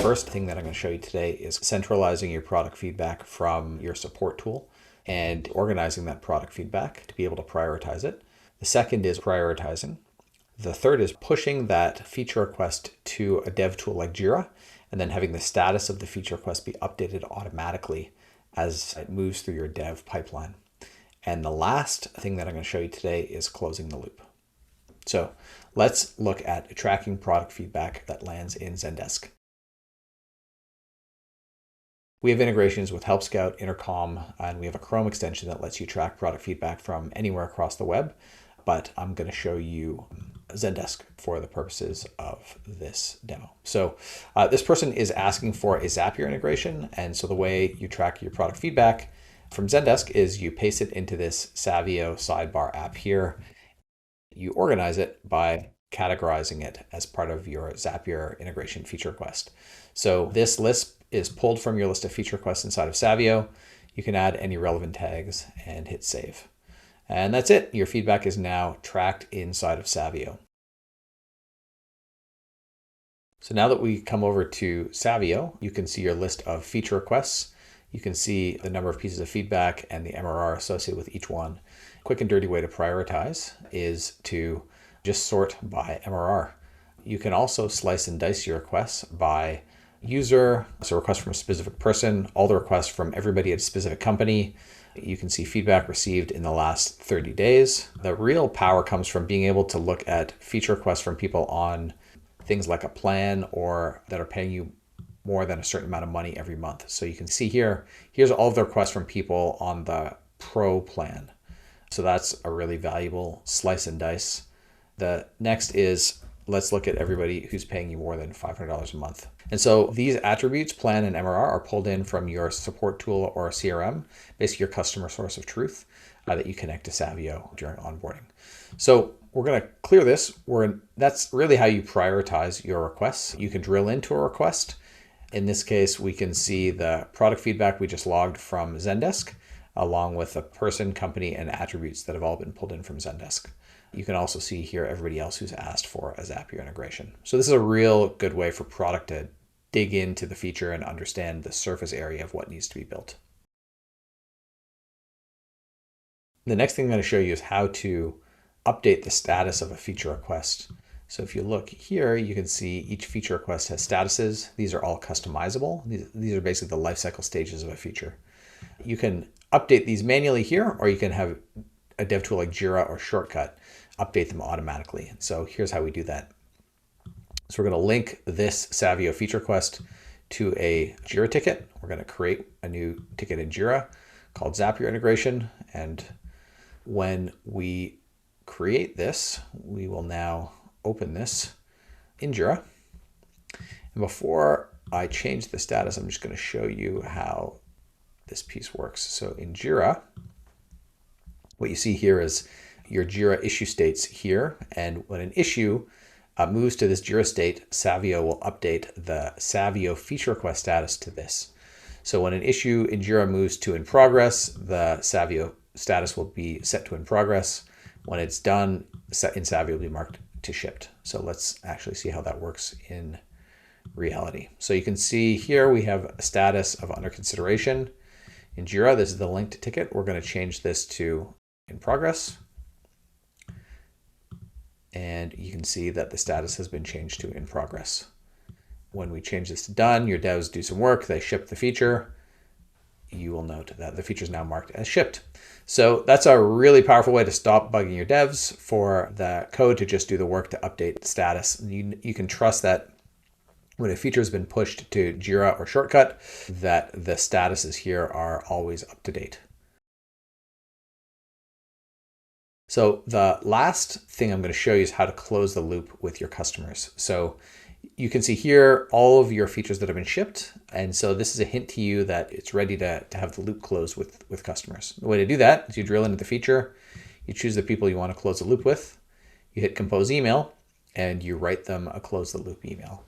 first thing that I'm going to show you today is centralizing your product feedback from your support tool and organizing that product feedback to be able to prioritize it. The second is prioritizing. The third is pushing that feature request to a dev tool like Jira, and then having the status of the feature request be updated automatically as it moves through your dev pipeline. And the last thing that I'm going to show you today is closing the loop. So let's look at tracking product feedback that lands in Zendesk. We have integrations with Help Scout, Intercom, and we have a Chrome extension that lets you track product feedback from anywhere across the web. But I'm going to show you Zendesk for the purposes of this demo. So this person is asking for a Zapier integration. And so the way you track your product feedback from Zendesk is you paste it into this Savio sidebar app here. You organize it by categorizing it as part of your Zapier integration feature request. So this list is pulled from your list of feature requests inside of Savio. You can add any relevant tags and hit save. And that's it. Your feedback is now tracked inside of Savio. So now that we come over to Savio, you can see your list of feature requests. You can see the number of pieces of feedback and the MRR associated with each one. Quick and dirty way to prioritize is to just sort by MRR. You can also slice and dice your requests by user, so requests from a specific person, all the requests from everybody at a specific company. You can see feedback received in the last 30 days. The real power comes from being able to look at feature requests from people on things like a plan or that are paying you more than a certain amount of money every month. So you can see here's all of the requests from people on the Pro plan. So that's a really valuable slice and dice. The next is, let's look at everybody who's paying you more than $500 a month. And so these attributes, plan and MRR, are pulled in from your support tool or CRM, basically your customer source of truth that you connect to Savio during onboarding. So we're going to clear this. That's really how you prioritize your requests. You can drill into a request. In this case, we can see the product feedback we just logged from Zendesk, along with the person, company, and attributes that have all been pulled in from Zendesk. You can also see here everybody else who's asked for a Zapier integration. So this is a real good way for product to dig into the feature and understand the surface area of what needs to be built. The next thing I'm going to show you is how to update the status of a feature request. So if you look here, you can see each feature request has statuses. These are all customizable. These are basically the lifecycle stages of a feature. You can update these manually here, or you can have a dev tool like Jira or Shortcut update them automatically. So here's how we do that. So we're going to link this Savio feature request to a Jira ticket. We're going to create a new ticket in Jira called Zapier integration. And when we create this, we will now open this in Jira. And before I change the status, I'm just going to show you how this piece works. So in Jira, what you see here is your Jira issue states here. And when an issue moves to this Jira state, Savio will update the Savio feature request status to this. So when an issue in Jira moves to in progress, the Savio status will be set to in progress. When it's done, in Savio will be marked to shipped. So let's actually see how that works in reality. So you can see here we have a status of under consideration. In Jira, this is the linked ticket. We're going to change this to in progress. And you can see that the status has been changed to in progress. When we change this to done, your devs do some work, they ship the feature. You will note that the feature is now marked as shipped. So that's a really powerful way to stop bugging your devs, for the code to just do the work to update the status. You can trust that when a feature has been pushed to Jira or Shortcut, that the statuses here are always up to date. So the last thing I'm going to show you is how to close the loop with your customers. So you can see here all of your features that have been shipped. And so this is a hint to you that it's ready to have the loop closed with customers. The way to do that is you drill into the feature, you choose the people you want to close the loop with, you hit compose email, and you write them a close the loop email.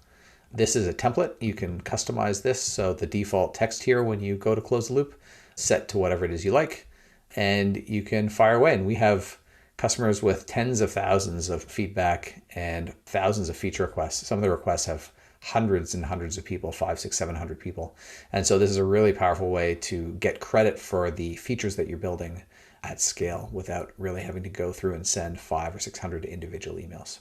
This is a template. You can customize this. So the default text here when you go to close the loop, set to whatever it is you like, and you can fire away. And we have customers with tens of thousands of feedback and thousands of feature requests. Some of the requests have hundreds and hundreds of people, 500, 600, 700 people. And so this is a really powerful way to get credit for the features that you're building at scale without really having to go through and send 500 or 600 individual emails.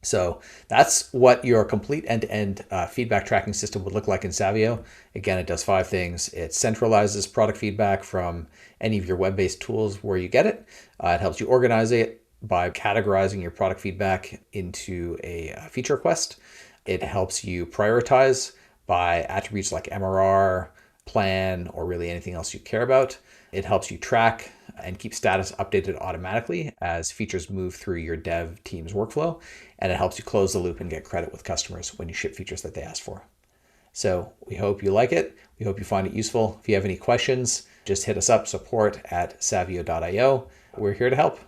So that's what your complete end-to-end feedback tracking system would look like in Savio. Again, it does 5 things. It centralizes product feedback from any of your web-based tools where you get it. It helps you organize it by categorizing your product feedback into a feature request. It helps you prioritize by attributes like MRR, plan, or really anything else you care about. It helps you track and keep status updated automatically as features move through your dev team's workflow. And it helps you close the loop and get credit with customers when you ship features that they ask for. So we hope you like it. We hope you find it useful. If you have any questions, just hit us up, support@savio.io. We're here to help.